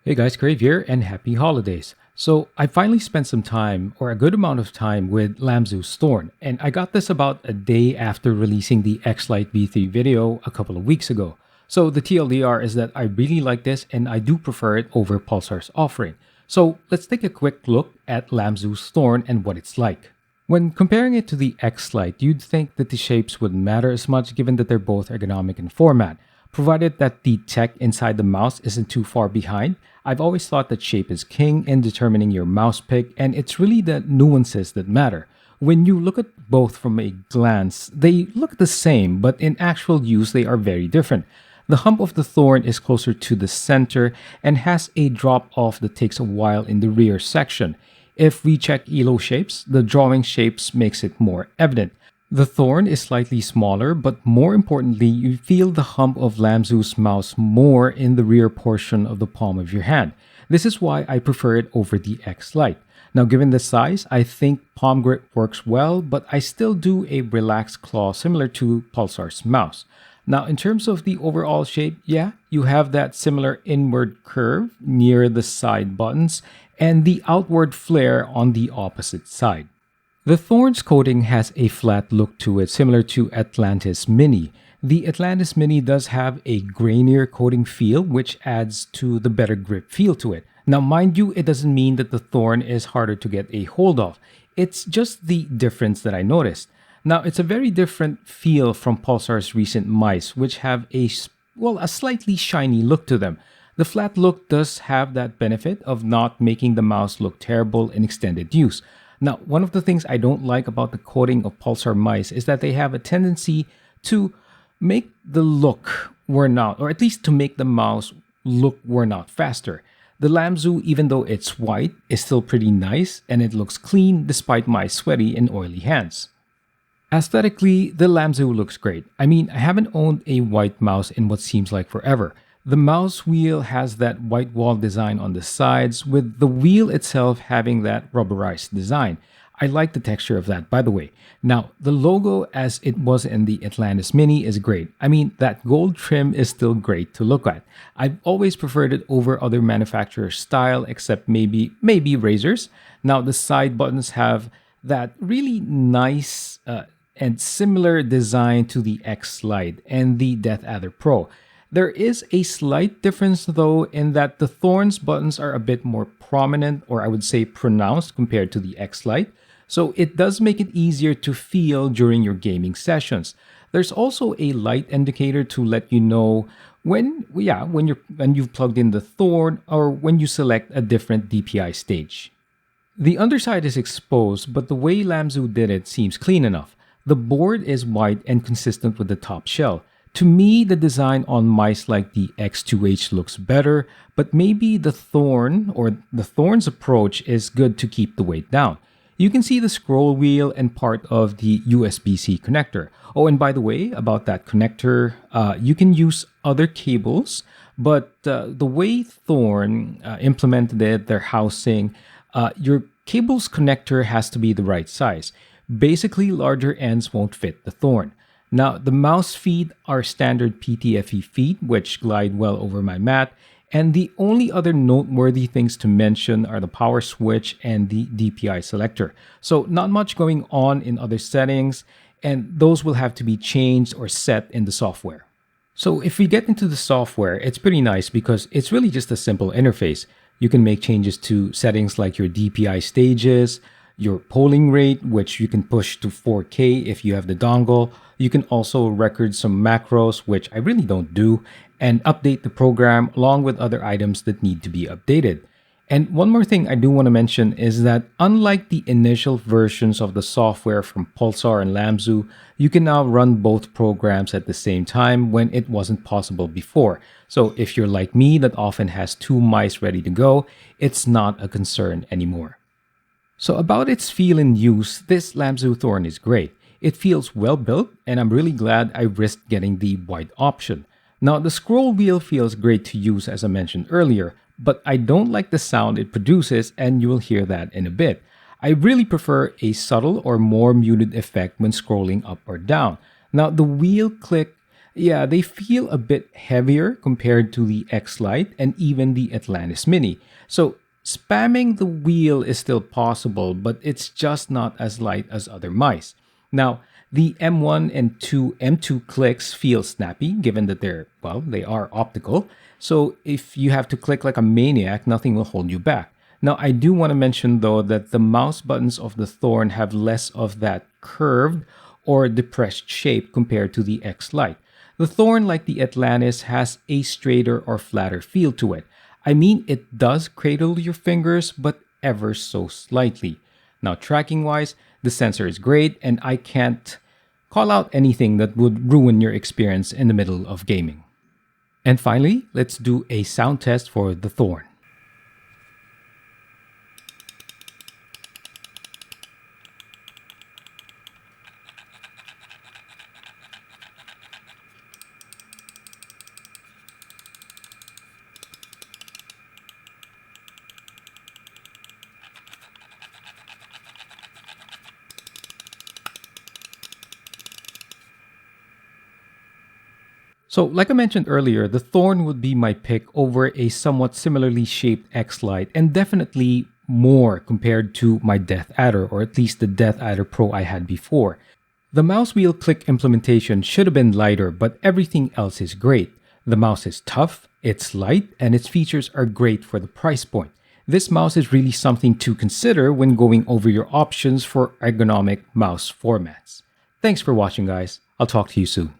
Hey guys, Crave here and happy holidays. So I finally spent some time, or a good amount of time, with Lamzu Thorn, and I got this about a day after releasing the Xlite V3 video a couple of weeks ago. So the TLDR is that I really like this and I do prefer it over Pulsar's offering. So let's take a quick look at Lamzu Thorn and what it's like. When comparing it to the Xlite, you'd think that the shapes wouldn't matter as much given that they're both ergonomic in format. Provided that the tech inside the mouse isn't too far behind, I've always thought that shape is king in determining your mouse pick, and it's really the nuances that matter. When you look at both from a glance, they look the same, but in actual use, they are very different. The hump of the thorn is closer to the center and has a drop off that takes a while in the rear section. If we check ELO shapes, the drawing shapes makes it more evident. The thorn is slightly smaller, but more importantly, you feel the hump of Lamzu's mouse more in the rear portion of the palm of your hand. This is why I prefer it over the Xlite. Now, given the size, I think palm grip works well, but I still do a relaxed claw similar to Pulsar's mouse. Now, in terms of the overall shape, yeah, you have that similar inward curve near the side buttons and the outward flare on the opposite side. The Thorn's coating has a flat look to it, similar to Atlantis Mini. The Atlantis Mini does have a grainier coating feel, which adds to the better grip feel to it. Now, mind you, it doesn't mean that the Thorn is harder to get a hold of. It's just the difference that I noticed. Now, it's a very different feel from Pulsar's recent mice, which have a slightly shiny look to them. The flat look does have that benefit of not making the mouse look terrible in extended use. Now, one of the things I don't like about the coating of Pulsar mice is that they have a tendency to make the look worn out, or at least to make the mouse look worn out faster. The Lamzu, even though it's white, is still pretty nice and it looks clean despite my sweaty and oily hands. Aesthetically, the Lamzu looks great. I mean, I haven't owned a white mouse in what seems like forever. The mouse wheel has that white wall design on the sides, with the wheel itself having that rubberized design. I like the texture of that, by the way. Now, the logo as it was in the Atlantis Mini is great. I mean, that gold trim is still great to look at. I've always preferred it over other manufacturers' style, except maybe Razer's. Now, the side buttons have that really nice and similar design to the Xlite and the Death Adder Pro. There is a slight difference though in that the Thorn's buttons are a bit more prominent, or I would say pronounced, compared to the Xlite, so it does make it easier to feel during your gaming sessions. There's also a light indicator to let you know when you've plugged in the Thorn or when you select a different DPI stage. The underside is exposed, but the way Lamzu did it seems clean enough. The board is white and consistent with the top shell. To me, the design on mice like the X2H looks better, but maybe the Thorn's approach is good to keep the weight down. You can see the scroll wheel and part of the USB-C connector. Oh, and by the way, about that connector, you can use other cables, but the way Thorn implemented it, their housing, your cable's connector has to be the right size. Basically, larger ends won't fit the Thorn. Now, the mouse feet are standard PTFE feet, which glide well over my mat, and the only other noteworthy things to mention are the power switch and the DPI selector. So not much going on in other settings, and those will have to be changed or set in the software. So if we get into the software, it's pretty nice because it's really just a simple interface. You can make changes to settings like your DPI stages, your polling rate, which you can push to 4K if you have the dongle. You can also record some macros, which I really don't do, and update the program along with other items that need to be updated. And one more thing I do want to mention is that unlike the initial versions of the software from Pulsar and Lamzu, you can now run both programs at the same time when it wasn't possible before. So if you're like me that often has two mice ready to go, it's not a concern anymore. So about its feel and use, this Lamzu Thorn is great. It feels well built, and I'm really glad I risked getting the white option. Now, the scroll wheel feels great to use as I mentioned earlier, but I don't like the sound it produces, and you will hear that in a bit. I really prefer a subtle or more muted effect when scrolling up or down. Now, the wheel click Yeah, they feel a bit heavier compared to the Xlite and even the Atlantis Mini. So spamming the wheel is still possible, but it's just not as light as other mice. Now, the M1 and M2 clicks feel snappy given that they are optical. So if you have to click like a maniac, nothing will hold you back. Now, I do want to mention though that the mouse buttons of the Thorn have less of that curved or depressed shape compared to the Xlite. The Thorn, like the Atlantis, has a straighter or flatter feel to it. I mean, it does cradle your fingers, but ever so slightly. Now, tracking wise, the sensor is great, and I can't call out anything that would ruin your experience in the middle of gaming. And finally, let's do a sound test for the Thorn. So, like I mentioned earlier, the Thorn would be my pick over a somewhat similarly shaped Xlite, and definitely more compared to my Death Adder, or at least the Death Adder Pro I had before. The mouse wheel click implementation should have been lighter, but everything else is great. The mouse is tough, it's light, and its features are great for the price point. This mouse is really something to consider when going over your options for ergonomic mouse formats. Thanks for watching, guys. I'll talk to you soon.